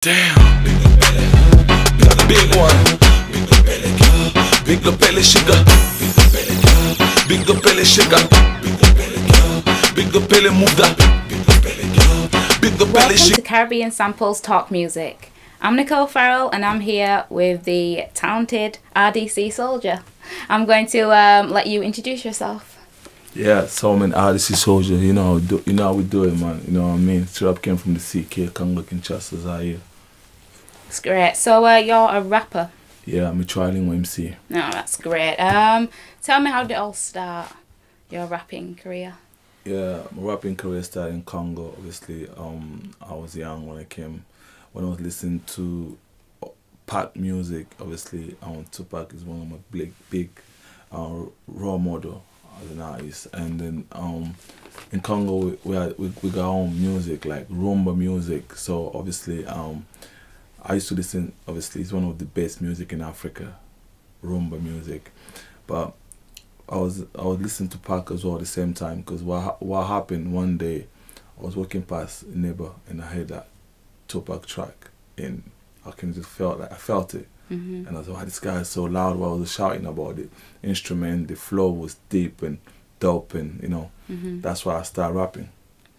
Damn, we got a big one. Big belly sugar. Big belly sugar. Big belly move that. Big belly Welcome sugar. to Caribbean Samples Talk Music. I'm Nicole Ferrol and I'm here with the talented RDC Soldier. I'm going to let you introduce yourself. Yeah, so I'm an RDC Soldier. You know how we do it, man. You know what I mean? Straight up came from the CK, Congo, Kinshasa, Zaire. That's great. So you're a rapper. Yeah, I'm a trialing MC. No, that's great. Tell me, how did it all start, your rapping career? Yeah, my rapping career started in Congo. Obviously, I was young when I was listening to Pac music. Obviously, Tupac is one of my big role model as an artist. And then in Congo, we got our own music, like rumba music. So obviously, I used to listen. Obviously, it's one of the best music in Africa, rumba music. But I was listening to Pac as well at the same time, because what happened one day, I was walking past a neighbor and I heard that Tupac track, and I felt it. Mm-hmm. And I was like, wow, this guy is so loud while I was shouting about it. Instrument, the flow was deep and dope, and Mm-hmm. that's why I started rapping.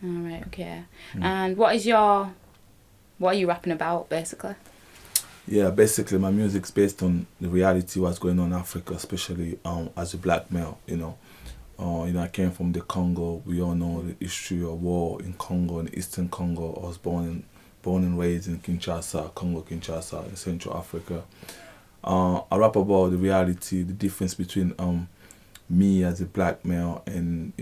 All right, okay. And what are you rapping about, basically? Yeah, basically my music's based on the reality what's going on in Africa, especially as a black male. I came from the Congo. We all know the history of war in Congo, in Eastern Congo. I was born and raised in Kinshasa, Kinshasa, in Central Africa. I rap about the reality, the difference between me as a black male and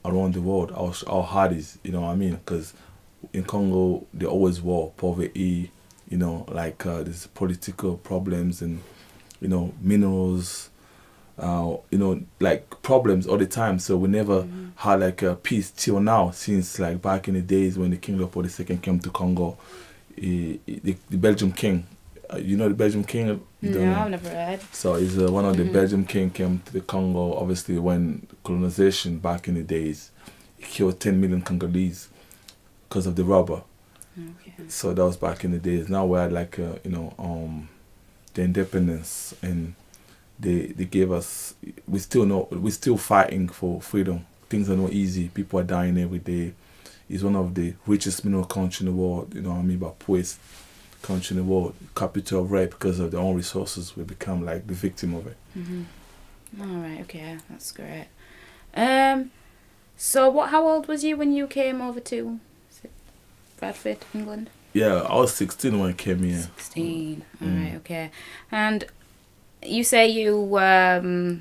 around the world, our hard is, you know what I mean? Because in Congo there always war, poverty, there's political problems and minerals, like problems all the time. So we never had like a peace till now, since like back in the days when the King Leopold II came to Congo, the Belgian king. You know the Belgian king? No, I've never heard. So he's one of the Belgian king came to the Congo, obviously when colonization back in the days. He killed 10 million Congolese because of the rubber. Okay. So that was back in the days. Now we're like, the independence, and they gave us. We're still fighting for freedom. Things are not easy. People are dying every day. It's one of the richest mineral country in the world. You know what I mean? But poorest country in the world. Capital of rape, because of their own resources. We become like the victim of it. Mm-hmm. All right. Okay, that's great. So how old was you when you came over to Bradford, England? Yeah, I was 16 when I came here. 16. All right, okay. And you say you were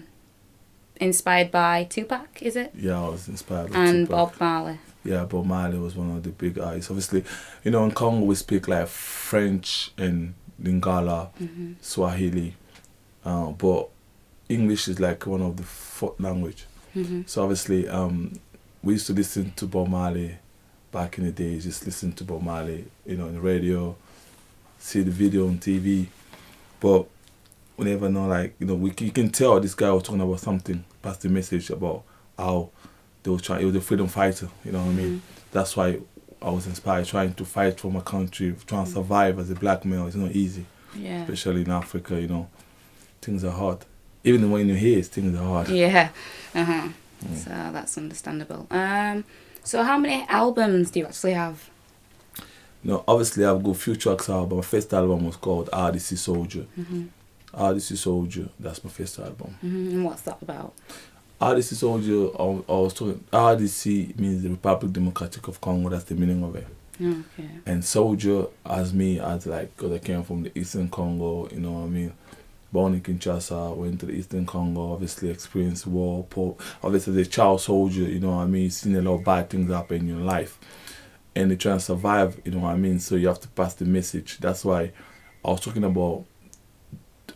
inspired by Tupac, is it? Yeah, I was inspired by and Tupac. Bob Marley. Yeah, Bob Marley was one of the big artists. Obviously, in Congo we speak like French and Lingala, Swahili, but English is like one of the fourth language. Mm-hmm. So obviously, we used to listen to Bob Marley back in the days. Just listen to Bob Marley, in the radio, see the video on TV, but we never know. Like you can tell this guy was talking about something, pass the message about how they were trying. He was a freedom fighter. You know what I mean? That's why I was inspired, trying to fight for my country, trying to survive as a black male. It's not easy, Yeah. especially in Africa. Things are hard. Even when you're here, things are hard. Yeah. Uh-huh. So that's understandable. So how many albums do you actually have? Obviously I've got a few tracks out, but my first album was called RDC Soldier. RDC Soldier, that's my first album. And what's that about? RDC Soldier, I was talking, RDC means the Republic Democratic of Congo, that's the meaning of it. Okay. And Soldier as me, as like, because I came from the Eastern Congo, you know what I mean? Born in Kinshasa, went to the Eastern Congo, obviously experienced war, obviously the child soldier, you know what I mean? You've seen a lot of bad things happen in your life. And you're trying to survive, you know what I mean? So you have to pass the message. That's why I was talking about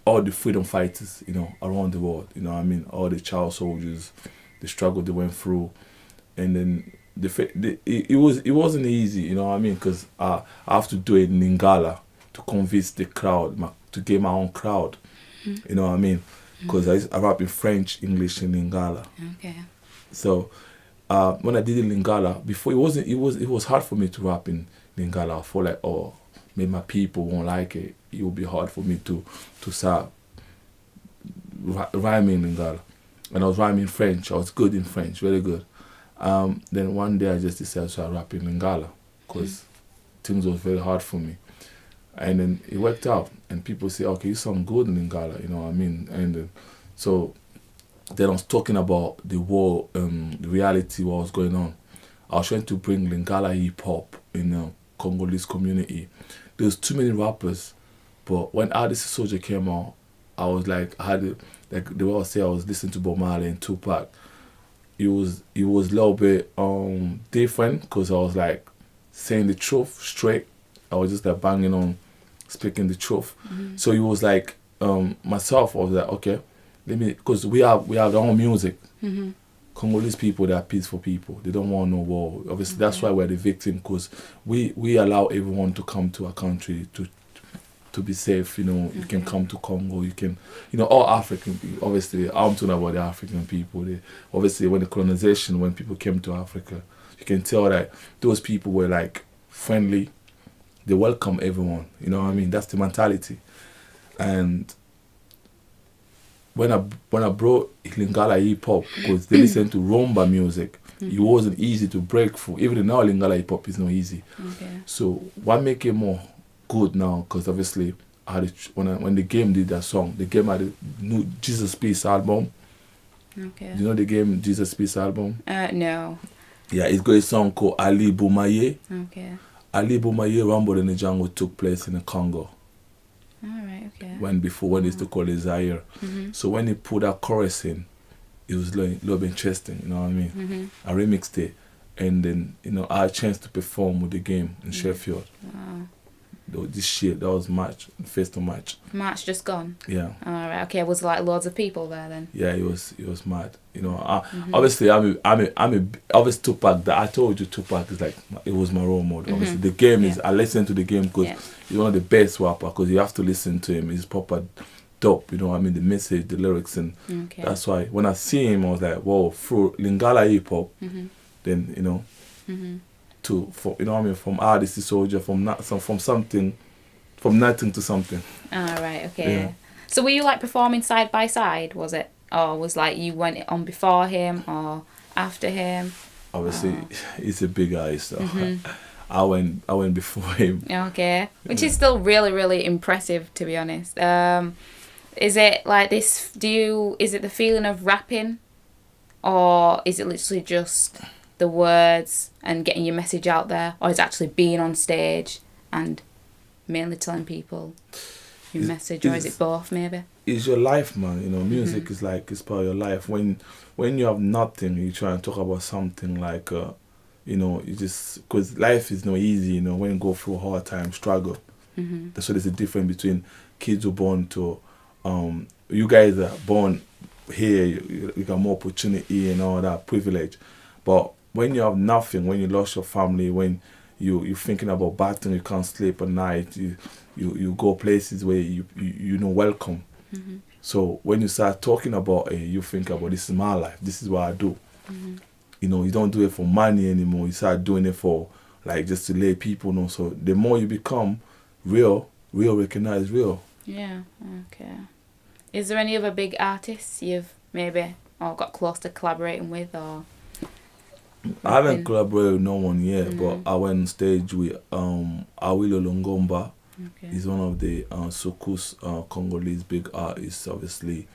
all the freedom fighters, around the world, you know what I mean? All the child soldiers, the struggle they went through. And then it wasn't easy, you know what I mean? Because I have to do it in Lingala to convince the crowd, to get my own crowd. You know what I mean? Because I rap in French, English, and Lingala. Okay. So when I did it in Lingala, before it was hard for me to rap in Lingala. I felt like, maybe my people won't like it. It will be hard for me to start rhyming Lingala. And I was rhyming French. I was good in French, very good. Then one day I just decided to start rapping Lingala because things was very hard for me. And then it worked out. And people say, okay, you sound good in Lingala, you know what I mean? And then, so then I was talking about the war, the reality, what was going on. I was trying to bring Lingala hip hop in the Congolese community. There's too many rappers, but when RDC Soldier came out, I was like, I had it, like the way I say, I was listening to Bob Marley and Tupac. It was a little bit different because I was like saying the truth straight. I was just like banging on, speaking the truth. So it was like myself. I was like, okay, let me, because we have our own music. Congolese people, they are peaceful people. They don't want no war. Obviously, that's why we're the victim, because we allow everyone to come to our country to be safe. You know, you can come to Congo. You can, you know, all African people. Obviously, I'm talking about the African people. Obviously, when the colonization, when people came to Africa, you can tell that those people were like friendly. They welcome everyone. You know what I mean? That's the mentality. And when I brought Lingala hip hop, because they listen to rumba music, it wasn't easy to break through. Even now, Lingala hip hop is not easy. So what make it more good now? Because obviously, when the game did that song, the game had a new Jesus Peace album. Do you know the game Jesus Peace album? No. Yeah, it's got a song called Ali Boumaye. Ali Boumaye Rumble in the Jungle took place in the Congo. When they used to call it Zaire. So when he put that chorus in, it was a little bit interesting, you know what I mean? I remixed it, and then, you know, I had a chance to perform with the game in Sheffield. This shit, that was March, first of March. March just gone? Yeah. Alright, okay, was like loads of people there then? Yeah, it was mad. You know, obviously obviously Tupac, I told you Tupac is like, it was my role model. Obviously the game is, I listen to the game because he's one of the best rapper, because you have to listen to him. He's proper dope, you know what I mean? The message, the lyrics, and that's why when I see him, I was like, whoa, through Lingala hip hop, then, you know, you know what I mean, from RDC Soldier, from nothing to something. Alright, okay. Yeah. So were you like performing side by side, was it? Or was like you went on before him or after him? Obviously, he's a big guy, so I went before him. Okay, which is still really, really impressive, to be honest. Is it like this? Is it the feeling of rapping, or is it literally just the words and getting your message out there, or is it actually being on stage and mainly telling people your message, or is it both maybe? It's your life, man. You know, music is like, it's part of your life. When you have nothing, you try and talk about something like, you know, you just, because life is not easy, you know, when you go through a hard time, struggle. So there's a difference between kids who are born to, you guys are born here, you got more opportunity and all that privilege. But when you have nothing, when you lost your family, when you're thinking about battling, you can't sleep at night, you go places where you're not welcome. So when you start talking about it, you think about, this is my life, this is what I do. You know, you don't do it for money anymore. You start doing it for, like, just to let people know. So the more you become real recognize real. Yeah, okay. Is there any other big artists you've maybe got close to collaborating with, or? I haven't collaborated with no one yet, but I went on stage with Awilo Longomba. He's one of the Soukous Congolese big artists. Obviously,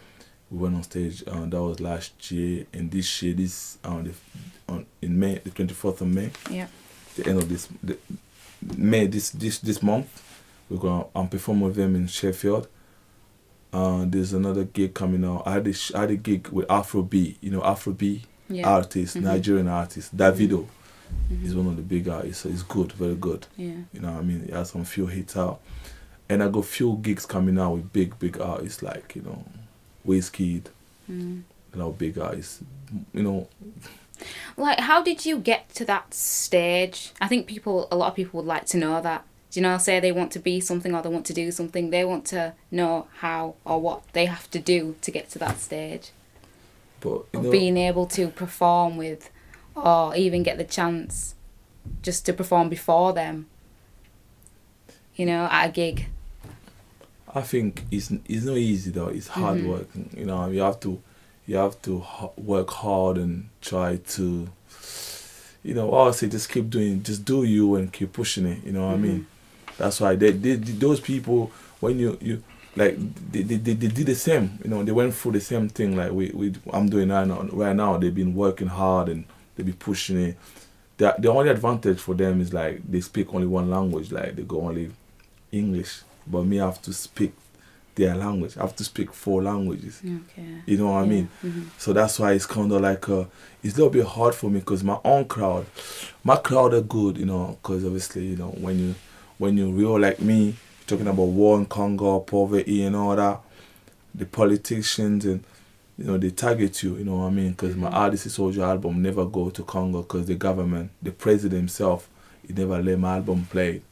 we went on stage. That was last year, and this year, in May, the 24th of May. Yeah. The end of this month, we're gonna perform with them in Sheffield. There's another gig coming out. I had a gig with Afrobeat. You know, Afrobeat artist, Nigerian artist, Davido. He's one of the big artists, so he's good, very good. Yeah. You know what I mean? He has some few hits out. And I got few gigs coming out with big artists like, you know, Wizkid, you know, big artists, you know. Like, how did you get to that stage? I think a lot of people would like to know that. You know, say they want to be something or they want to do something, they want to know how or what they have to do to get to that stage. But, you know, being able to perform with, or even get the chance just to perform before them. you know, at a gig? I think it's not easy though. It's hard work. You know, you have to work hard and try to, you know, I say just keep doing, just do you and keep pushing it. You know what I mean? That's why those people, when you like they did the same. You know, they went through the same thing like I'm doing right now. They've been working hard and they be pushing it. The only advantage for them is like they speak only one language. Like they go only English. But me, I have to speak their language. I have to speak 4 languages. Okay. You know what I mean? So that's why it's kind of like it's a little bit hard for me because my crowd are good. You know, because obviously, you know, when you real like me talking about war in Congo, poverty and all that, the politicians and you know they target you. You know what I mean? Because my RDC Soldier album never go to Congo because the government, the president himself, he never let my album play.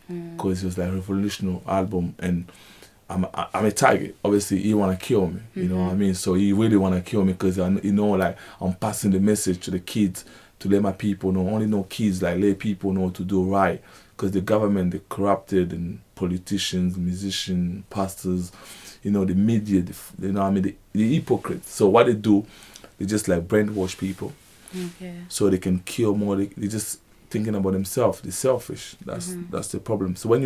Because it was like a revolutionary album and I'm a target. Obviously he wanna kill me, you know what I mean? So he really wanna kill me because you know like I'm passing the message to the kids to let my people know, only know kids like let people know to do right because the government, they corrupted and politicians, musicians, pastors, you know, the media, you know what I mean, the hypocrites. So what they do, they just like brainwash people so they can kill more. They just thinking about themselves. They're selfish. That's the problem. So when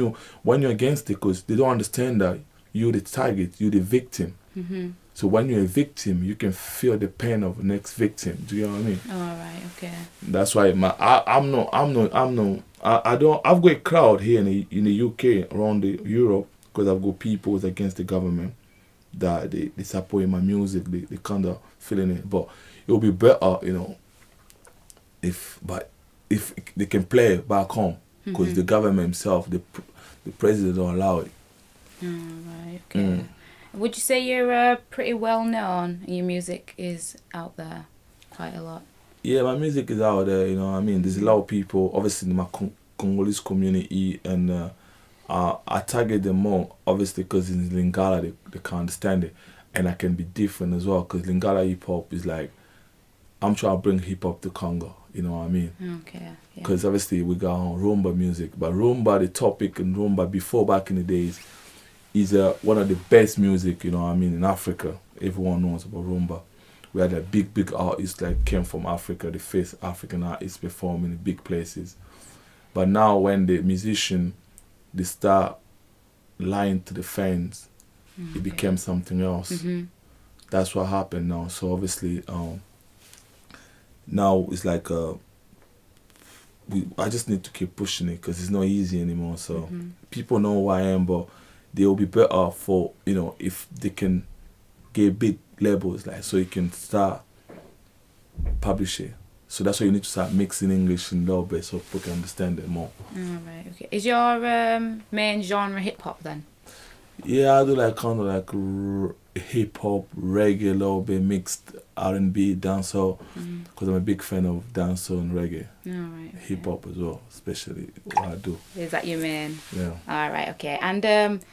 you're against it, because they don't understand that you're the target, you're the victim. So when you're a victim, you can feel the pain of the next victim. Do you know what I mean? All right. Okay. That's why I've got a crowd here in the UK around Europe because I've got people who's against the government that they support my music. They kind of feeling it, but it will be better, you know, if they can play back home because the government himself, the president don't allow it. Right, okay. Would you say you're pretty well known and your music is out there quite a lot? Yeah, my music is out there, you know what I mean? There's a lot of people, obviously in my Congolese community, and I target them more, obviously because in Lingala they can't understand it. And I can be different as well because Lingala hip-hop is like, I'm trying to bring hip-hop to Congo. You know what I mean? Okay. Because obviously we got rumba music, but rumba, the topic in rumba before back in the days, is one of the best music. You know what I mean? In Africa, everyone knows about rumba. We had a big artists like came from Africa, the first African artists performing in big places. But now when the musician they start lying to the fans, it became something else. That's what happened now. So obviously. Now it's like I just need to keep pushing it because it's not easy anymore. So people know who I am, but they will be better for, you know, if they can get big labels, like so you can start publishing. So that's why you need to start mixing English in a little bit so people can understand it more. Right, okay. Is your main genre hip hop then? Yeah, I do like kind of like hip hop, reggae, a little bit mixed R&B, dancehall, because I'm a big fan of dancehall and reggae. Right, okay. Hip hop as well, especially what I do. Is that your main? Yeah. All right, okay. And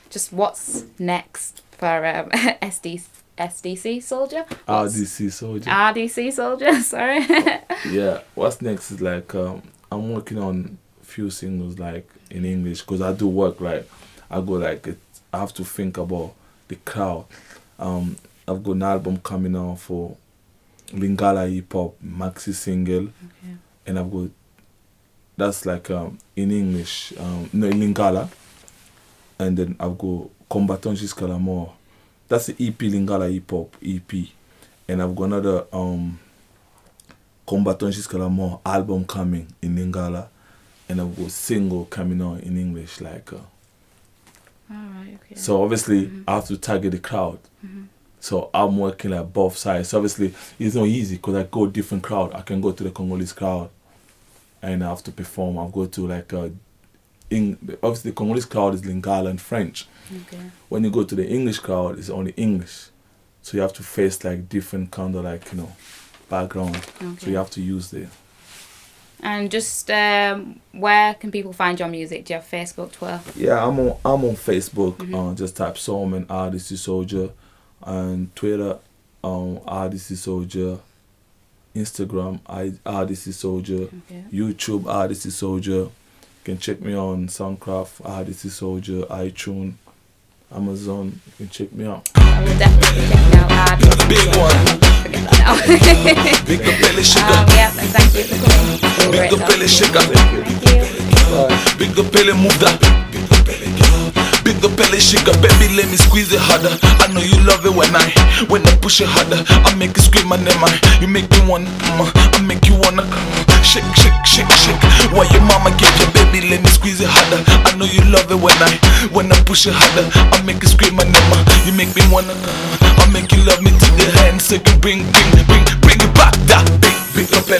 just what's next for SDC Soldier? RDC Soldier. RDC Soldier, sorry. Yeah, what's next is like I'm working on a few singles like in English because I do work like I have to think about the crowd. I've got an album coming out for Lingala hip hop maxi single, and I've got that's like in English, no in Lingala, and then I've got Combattant Jusqu'à la Mort. That's the EP Lingala hip hop EP, and I've got another Combattant Jusqu'à la Mort album coming in Lingala, and I've got single coming out in English like. Alright, okay. So obviously I have to target the crowd. So I'm working like both sides. So obviously it's not easy because I go different crowd. I can go to the Congolese crowd and I have to perform. I'll go to like obviously the Congolese crowd is Lingala and French. Okay. When you go to the English crowd, it's only English. So you have to face like different kind of like, you know, background. Okay. So you have to use the. And just where can people find your music? Do you have Facebook, Twitter? Yeah, I'm on Facebook. Just type Solomon RDC Soldier, and Twitter, RDC Soldier, Instagram RDC Soldier, YouTube RDC Soldier. can check me on Soundcraft, RDC Soldier, iTunes, Amazon. You can check me out. I will definitely check it out. Big one. Forget that now. Big up belly sugar. Yeah, and thank you for coming. It's been Big great up belly talking to sugar. you. Thank you. Big up belly move that. Big up belly sugar, baby, let me squeeze it harder. I know you love it when I push it harder. I make you scream my name, you make me wanna, I make you wanna shake, shake, shake, shake. Why your mama get your baby, let me squeeze it harder. I know you love it when I push it harder. I make you scream my name, you make me wanna, I make you love me to the hand. So you bring it back, that big up belly.